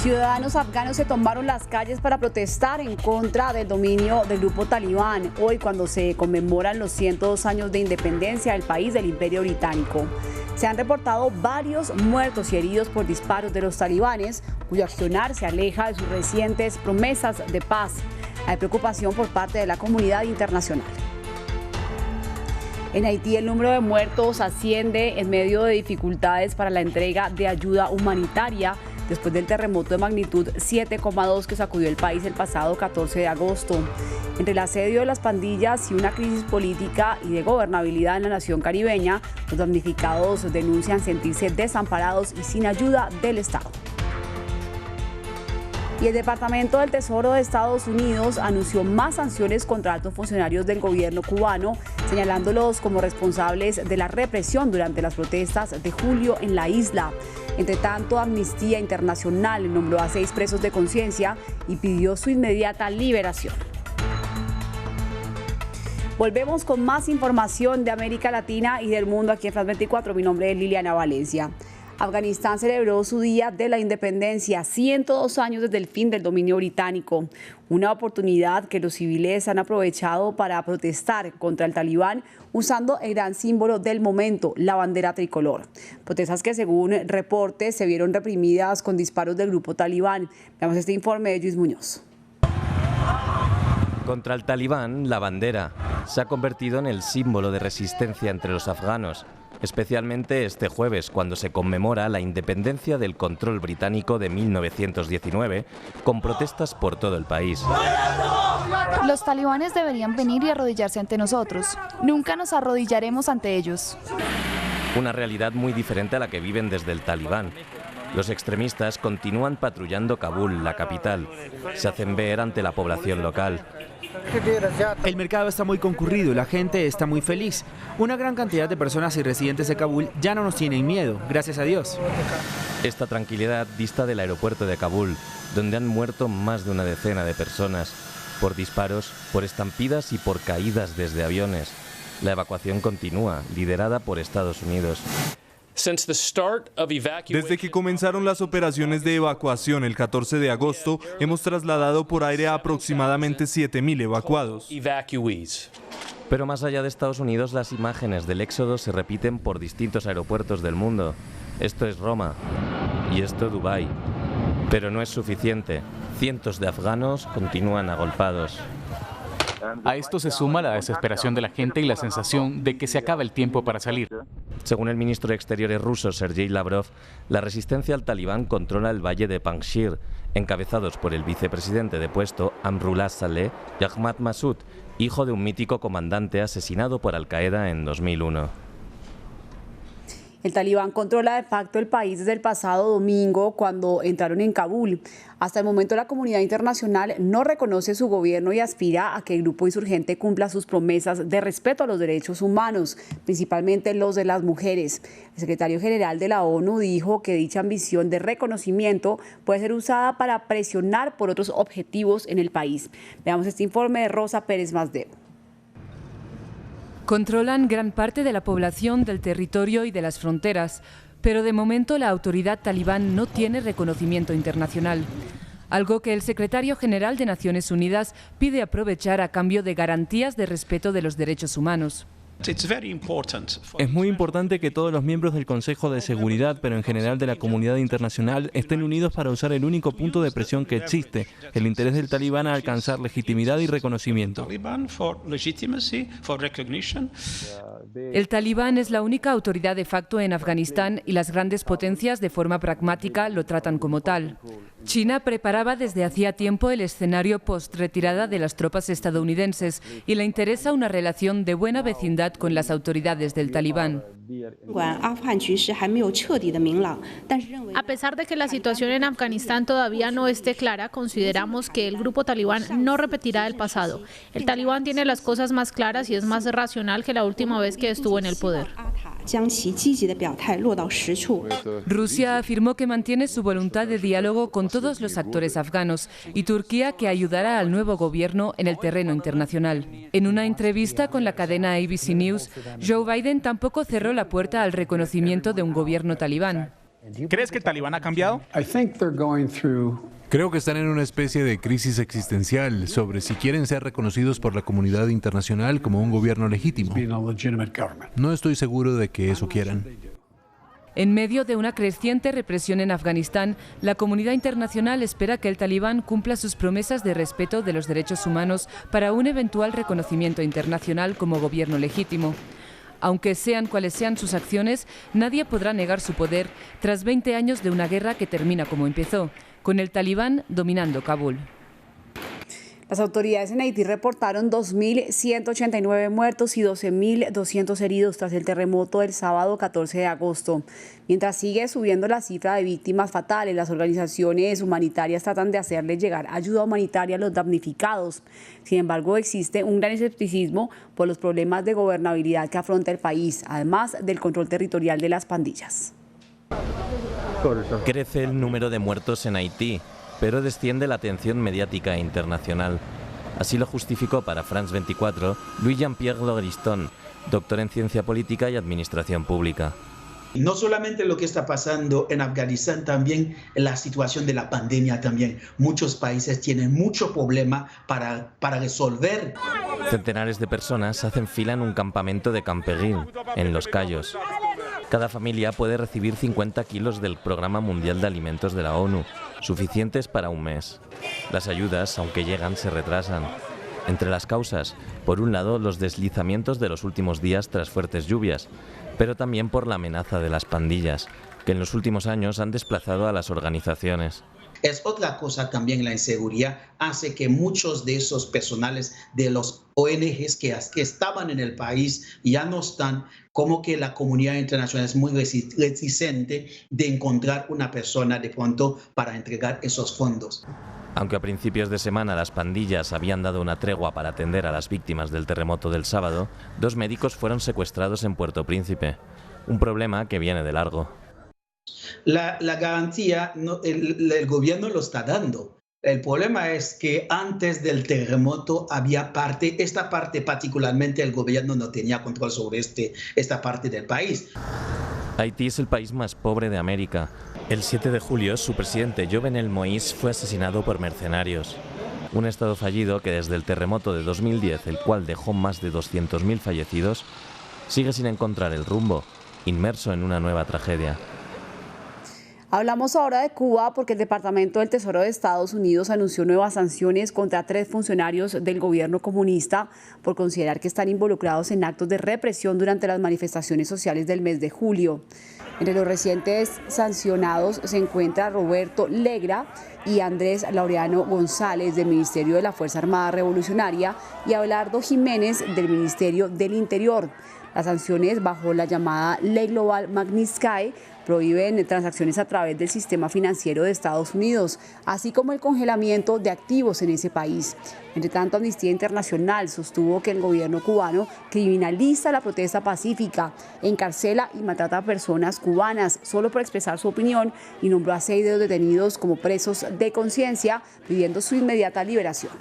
Ciudadanos afganos se tomaron las calles para protestar en contra del dominio del grupo talibán, hoy cuando se conmemoran los 102 años de independencia del país del Imperio Británico. Se han reportado varios muertos y heridos por disparos de los talibanes, cuyo accionar se aleja de sus recientes promesas de paz. Hay preocupación por parte de la comunidad internacional. En Haití el número de muertos asciende en medio de dificultades para la entrega de ayuda humanitaria después del terremoto de magnitud 7,2 que sacudió el país el pasado 14 de agosto. Entre el asedio de las pandillas y una crisis política y de gobernabilidad en la nación caribeña, los damnificados denuncian sentirse desamparados y sin ayuda del Estado. Y el Departamento del Tesoro de Estados Unidos anunció más sanciones contra altos funcionarios del gobierno cubano, señalándolos como responsables de la represión durante las protestas de julio en la isla. Entre tanto, Amnistía Internacional nombró a 6 presos de conciencia y pidió su inmediata liberación. Volvemos con más información de América Latina y del mundo aquí en France 24. Mi nombre es Liliana Valencia. Afganistán celebró su Día de la Independencia, 102 años desde el fin del dominio británico, una oportunidad que los civiles han aprovechado para protestar contra el talibán usando el gran símbolo del momento, la bandera tricolor. Protestas que según reportes se vieron reprimidas con disparos del grupo talibán. Veamos este informe de Luis Muñoz. Contra el talibán, la bandera se ha convertido en el símbolo de resistencia entre los afganos, especialmente este jueves, cuando se conmemora la independencia del control británico de 1919, con protestas por todo el país. Los talibanes deberían venir y arrodillarse ante nosotros. Nunca nos arrodillaremos ante ellos. Una realidad muy diferente a la que viven desde el talibán. Los extremistas continúan patrullando Kabul, la capital. Se hacen ver ante la población local. El mercado está muy concurrido y la gente está muy feliz. Una gran cantidad de personas y residentes de Kabul ya no nos tienen miedo, gracias a Dios. Esta tranquilidad dista del aeropuerto de Kabul, donde han muerto más de una decena de personas, por disparos, por estampidas y por caídas desde aviones. La evacuación continúa, liderada por Estados Unidos. Desde que comenzaron las operaciones de evacuación el 14 de agosto, hemos trasladado por aire a aproximadamente 7.000 evacuados. Pero más allá de Estados Unidos, las imágenes del éxodo se repiten por distintos aeropuertos del mundo. Esto es Roma y esto Dubái. Pero no es suficiente. Cientos de afganos continúan agolpados. A esto se suma la desesperación de la gente y la sensación de que se acaba el tiempo para salir. Según el ministro de Exteriores ruso, Sergei Lavrov, la resistencia al talibán controla el valle de Panjshir, encabezados por el vicepresidente de puesto, Amrullah Saleh, y Ahmad Massoud, hijo de un mítico comandante asesinado por Al-Qaeda en 2001. El talibán controla de facto el país desde el pasado domingo cuando entraron en Kabul. Hasta el momento la comunidad internacional no reconoce su gobierno y aspira a que el grupo insurgente cumpla sus promesas de respeto a los derechos humanos, principalmente los de las mujeres. El secretario general de la ONU dijo que dicha ambición de reconocimiento puede ser usada para presionar por otros objetivos en el país. Veamos este informe de Rosa Pérez Masdeu. Controlan gran parte de la población, del territorio y de las fronteras, pero de momento la autoridad talibán no tiene reconocimiento internacional, algo que el secretario general de Naciones Unidas pide aprovechar a cambio de garantías de respeto de los derechos humanos. Es muy importante que todos los miembros del Consejo de Seguridad, pero en general de la comunidad internacional, estén unidos para usar el único punto de presión que existe, el interés del talibán a alcanzar legitimidad y reconocimiento. El talibán es la única autoridad de facto en Afganistán y las grandes potencias de forma pragmática lo tratan como tal. China preparaba desde hacía tiempo el escenario post-retirada de las tropas estadounidenses y le interesa una relación de buena vecindad con las autoridades del talibán. A pesar de que la situación en Afganistán todavía no esté clara, consideramos que el grupo talibán no repetirá el pasado. El talibán tiene las cosas más claras y es más racional que la última vez que estuvo en el poder. Rusia afirmó que mantiene su voluntad de diálogo con todos los actores afganos y Turquía que ayudará al nuevo gobierno en el terreno internacional. En una entrevista con la cadena ABC News, Joe Biden tampoco cerró la puerta al reconocimiento de un gobierno talibán. ¿Crees que el Talibán ha cambiado? Creo que están en una especie de crisis existencial sobre si quieren ser reconocidos por la comunidad internacional como un gobierno legítimo. No estoy seguro de que eso quieran. En medio de una creciente represión en Afganistán, la comunidad internacional espera que el Talibán cumpla sus promesas de respeto de los derechos humanos para un eventual reconocimiento internacional como gobierno legítimo. Aunque sean cuales sean sus acciones, nadie podrá negar su poder tras 20 años de una guerra que termina como empezó, con el Talibán dominando Kabul. Las autoridades en Haití reportaron 2.189 muertos y 12.200 heridos tras el terremoto del sábado 14 de agosto. Mientras sigue subiendo la cifra de víctimas fatales, las organizaciones humanitarias tratan de hacerle llegar ayuda humanitaria a los damnificados. Sin embargo, existe un gran escepticismo por los problemas de gobernabilidad que afronta el país, además del control territorial de las pandillas. Crece el número de muertos en Haití, pero desciende la atención mediática internacional. Así lo justificó para France 24 Louis Jean-Pierre Lauriston, doctor en Ciencia Política y Administración Pública. No solamente lo que está pasando en Afganistán, también la situación de la pandemia también. Muchos países tienen mucho problema para resolver. Centenares de personas hacen fila en un campamento de Campeguín, en Los Cayos. Cada familia puede recibir 50 kilos del Programa Mundial de Alimentos de la ONU, suficientes para un mes. Las ayudas, aunque llegan, se retrasan. Entre las causas, por un lado, los deslizamientos de los últimos días tras fuertes lluvias, pero también por la amenaza de las pandillas, que en los últimos años han desplazado a las organizaciones. Es otra cosa también, la inseguridad hace que muchos de esos personales de los ONGs que estaban en el país ya no están, como que la comunidad internacional es muy reticente de encontrar una persona de pronto para entregar esos fondos. Aunque a principios de semana las pandillas habían dado una tregua para atender a las víctimas del terremoto del sábado, 2 médicos fueron secuestrados en Puerto Príncipe, un problema que viene de largo. La garantía, el gobierno lo está dando. El problema es que antes del terremoto había esta parte particularmente el gobierno no tenía control sobre esta parte del país. Haití es el país más pobre de América. El 7 de julio, su presidente Jovenel Moïse fue asesinado por mercenarios. Un estado fallido que desde el terremoto de 2010, el cual dejó más de 200.000 fallecidos, sigue sin encontrar el rumbo, inmerso en una nueva tragedia. Hablamos ahora de Cuba porque el Departamento del Tesoro de Estados Unidos anunció nuevas sanciones contra 3 funcionarios del gobierno comunista por considerar que están involucrados en actos de represión durante las manifestaciones sociales del mes de julio. Entre los recientes sancionados se encuentra Roberto Legra y Andrés Laureano González del Ministerio de la Fuerza Armada Revolucionaria y Abelardo Jiménez del Ministerio del Interior. Las sanciones bajo la llamada Ley Global Magnitsky prohíben transacciones a través del sistema financiero de Estados Unidos, así como el congelamiento de activos en ese país. Entre tanto, Amnistía Internacional sostuvo que el gobierno cubano criminaliza la protesta pacífica, encarcela y maltrata a personas cubanas solo por expresar su opinión y nombró a 6 de los detenidos como presos de conciencia, pidiendo su inmediata liberación.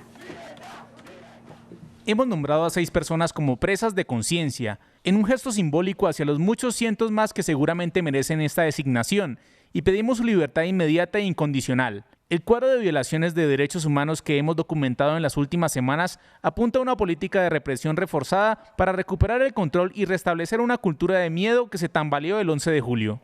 Hemos nombrado a 6 personas como presas de conciencia, en un gesto simbólico hacia los muchos cientos más que seguramente merecen esta designación, y pedimos su libertad inmediata e incondicional. El cuadro de violaciones de derechos humanos que hemos documentado en las últimas semanas apunta a una política de represión reforzada para recuperar el control y restablecer una cultura de miedo que se tambaleó el 11 de julio.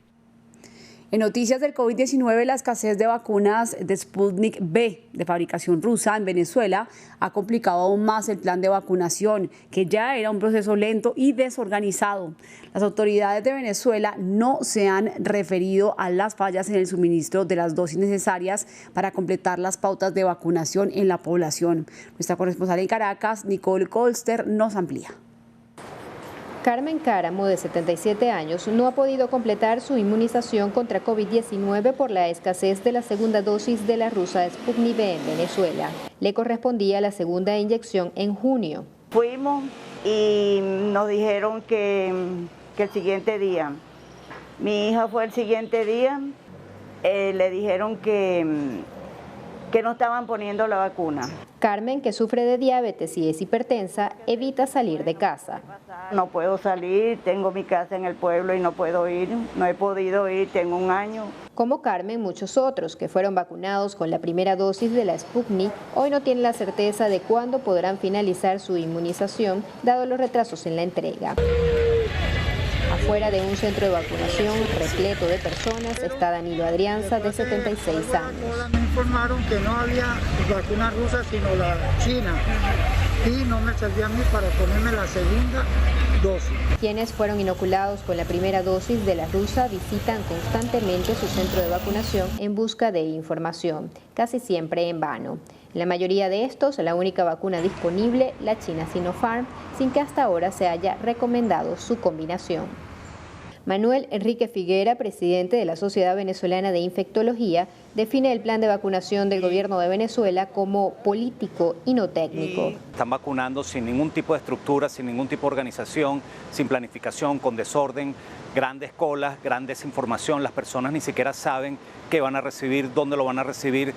En noticias del COVID-19, la escasez de vacunas de Sputnik V, de fabricación rusa, en Venezuela, ha complicado aún más el plan de vacunación, que ya era un proceso lento y desorganizado. Las autoridades de Venezuela no se han referido a las fallas en el suministro de las dosis necesarias para completar las pautas de vacunación en la población. Nuestra corresponsal en Caracas, Nicole Colster, nos amplía. Carmen Cáramo, de 77 años, no ha podido completar su inmunización contra COVID-19 por la escasez de la segunda dosis de la rusa Sputnik V en Venezuela. Le correspondía la segunda inyección en junio. Fuimos y nos dijeron que el siguiente día. Mi hija fue el siguiente día, le dijeron que que no estaban poniendo la vacuna. Carmen, que sufre de diabetes y es hipertensa, evita salir de casa. No puedo salir, tengo mi casa en el pueblo y no puedo ir, no he podido ir, tengo un año. Como Carmen, muchos otros que fueron vacunados con la primera dosis de la Sputnik hoy no tienen la certeza de cuándo podrán finalizar su inmunización, dado los retrasos en la entrega. Afuera de un centro de vacunación repleto de personas está Danilo Adrianza, de 76 años. Me informaron que no había vacuna rusa sino la china y no me servía a mí para ponerme la segunda dosis. Quienes fueron inoculados con la primera dosis de la rusa visitan constantemente su centro de vacunación en busca de información, casi siempre en vano. En la mayoría de estos, la única vacuna disponible, la china Sinopharm, sin que hasta ahora se haya recomendado su combinación. Manuel Enrique Figuera, presidente de la Sociedad Venezolana de Infectología, define el plan de vacunación del gobierno de Venezuela como político y no técnico. Están vacunando sin ningún tipo de estructura, sin ningún tipo de organización, sin planificación, con desorden, grandes colas, gran desinformación. Las personas ni siquiera saben qué van a recibir, dónde lo van a recibir.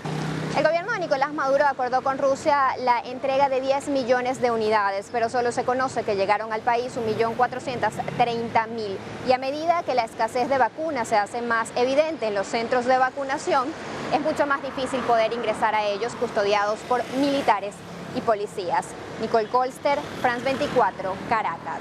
El gobierno de Nicolás Maduro acordó con Rusia la entrega de 10 millones de unidades, pero solo se conoce que llegaron al país 1.430.000. Y a medida que la escasez de vacunas se hace más evidente en los centros de vacunación, es mucho más difícil poder ingresar a ellos custodiados por militares y policías. Nicole Colster, France 24, Caracas.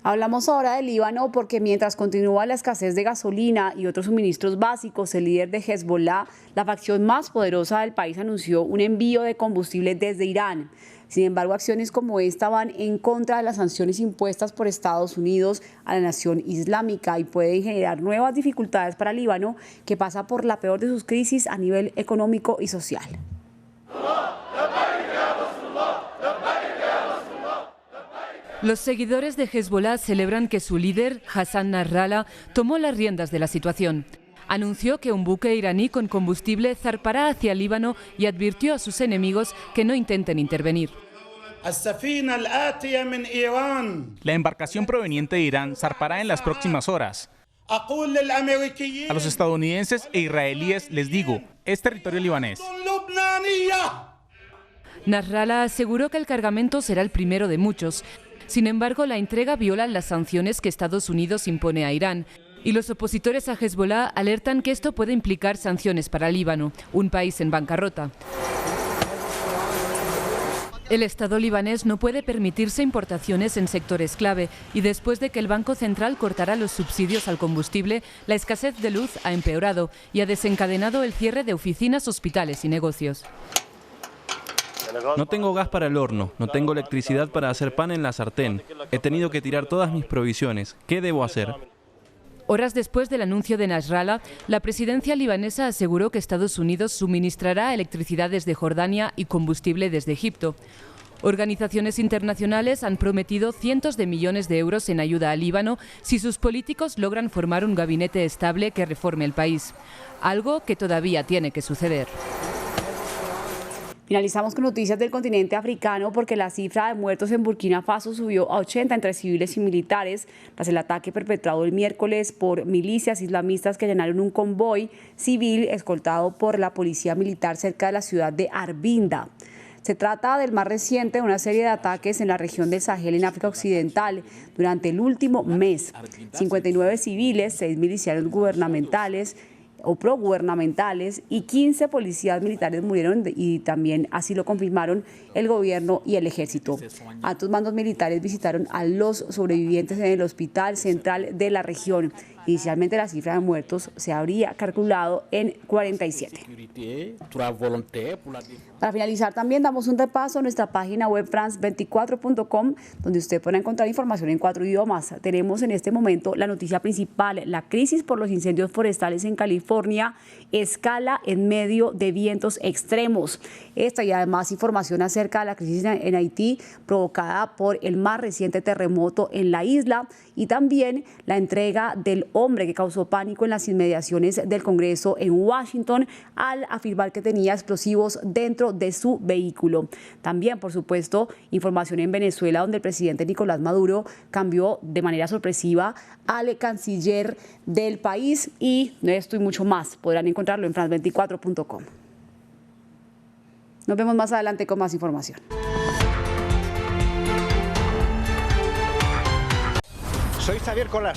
Hablamos ahora del Líbano porque mientras continúa la escasez de gasolina y otros suministros básicos, el líder de Hezbollah, la facción más poderosa del país, anunció un envío de combustible desde Irán. Sin embargo, acciones como esta van en contra de las sanciones impuestas por Estados Unidos a la nación islámica y pueden generar nuevas dificultades para el Líbano, que pasa por la peor de sus crisis a nivel económico y social. Los seguidores de Hezbollah celebran que su líder, Hassan Nasrallah, tomó las riendas de la situación. Anunció que un buque iraní con combustible zarpará hacia el Líbano y advirtió a sus enemigos que no intenten intervenir. La embarcación proveniente de Irán zarpará en las próximas horas. A los estadounidenses e israelíes les digo, es territorio libanés. Nasrallah aseguró que el cargamento será el primero de muchos. Sin embargo, la entrega viola las sanciones que Estados Unidos impone a Irán. Y los opositores a Hezbollah alertan que esto puede implicar sanciones para Líbano, un país en bancarrota. El Estado libanés no puede permitirse importaciones en sectores clave y después de que el Banco Central cortara los subsidios al combustible, la escasez de luz ha empeorado y ha desencadenado el cierre de oficinas, hospitales y negocios. No tengo gas para el horno, no tengo electricidad para hacer pan en la sartén. He tenido que tirar todas mis provisiones. ¿Qué debo hacer? Horas después del anuncio de Nasrallah, la presidencia libanesa aseguró que Estados Unidos suministrará electricidad desde Jordania y combustible desde Egipto. Organizaciones internacionales han prometido cientos de millones de euros en ayuda al Líbano si sus políticos logran formar un gabinete estable que reforme el país, algo que todavía tiene que suceder. Finalizamos con noticias del continente africano porque la cifra de muertos en Burkina Faso subió a 80 entre civiles y militares tras el ataque perpetrado el miércoles por milicias islamistas que allanaron un convoy civil escoltado por la policía militar cerca de la ciudad de Arbinda. Se trata del más reciente de una serie de ataques en la región del Sahel en África Occidental durante el último mes. 59 civiles, 6 milicianos gubernamentales o progubernamentales y 15 policías militares murieron y también así lo confirmaron el gobierno y el ejército. Altos mandos militares visitaron a los sobrevivientes en el hospital central de la región. Inicialmente la cifra de muertos se habría calculado en 47. Para finalizar también damos un repaso a nuestra página web france24.com donde usted podrá encontrar información en 4 idiomas. Tenemos en este momento la noticia principal: la crisis por los incendios forestales en California escala en medio de vientos extremos. Esta y además información acerca de la crisis en Haití provocada por el más reciente terremoto en la isla y también la entrega del hombre que causó pánico en las inmediaciones del Congreso en Washington al afirmar que tenía explosivos dentro de su vehículo. También, por supuesto, información en Venezuela, donde el presidente Nicolás Maduro cambió de manera sorpresiva al canciller del país, y esto y mucho más podrán encontrarlo en france24.com. Nos vemos más adelante con más información. Soy Xavier Colas.